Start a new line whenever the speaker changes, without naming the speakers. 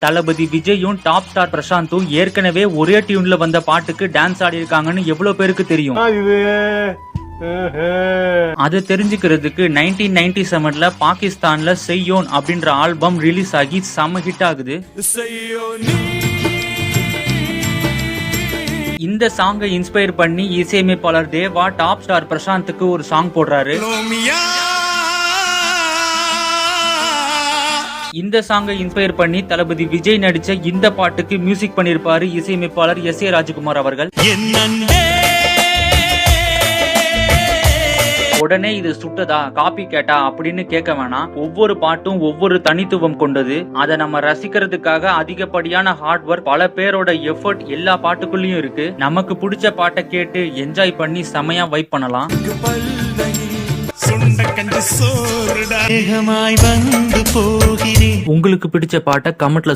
தளபதி விஜயும் top star பிரசாந்தும் ஏற்கனவே ஒரே டியூன்ல வந்த பாட்டுக்கு டான்ஸ் ஆடி இருக்காங்கன்னு எவ்வளவு பேருக்கு தெரியும்? அது தெரிஞ்சுக்கிறதுக்கு 1997ல பாகிஸ்தான்ல செய்யோன் அப்படின்ற ஆல்பம் ரிலீஸ் ஆகி செம ஹிட் ஆகுது. இந்த சாங்கை இன்ஸ்பயர் பண்ணி இசையமைப்பாளர் தேவா டாப் ஸ்டார் பிரசாந்துக்கு ஒரு சாங் போடுறாரு. இந்த சாங்கை இன்ஸ்பயர் பண்ணி தளபதி விஜய் நடிச்ச இந்த பாட்டுக்கு மியூசிக் பண்ணிருப்பாரு இசையமைப்பாளர் S.A. ராஜ்குமார் அவர்கள். உடனே இது சுட்டதா காப்பி கேட்டா அப்படின்னு கேட்க வேணாம். ஒவ்வொரு பாட்டும் ஒவ்வொரு தனித்துவம் கொண்டது. அதை நம்ம ரசிக்கிறதுக்காக அதிகப்படியான ஹார்ட் ஒர்க், பல பேரோட எஃபர்ட் எல்லா பாட்டுக்குள்ளயும் இருக்கு. நமக்கு பிடிச்ச பாட்டை கேட்டு என்ஜாய் பண்ணி செமையா வைப் பண்ணலாம். உங்களுக்கு பிடிச்ச பாட்டை கமெண்ட்ல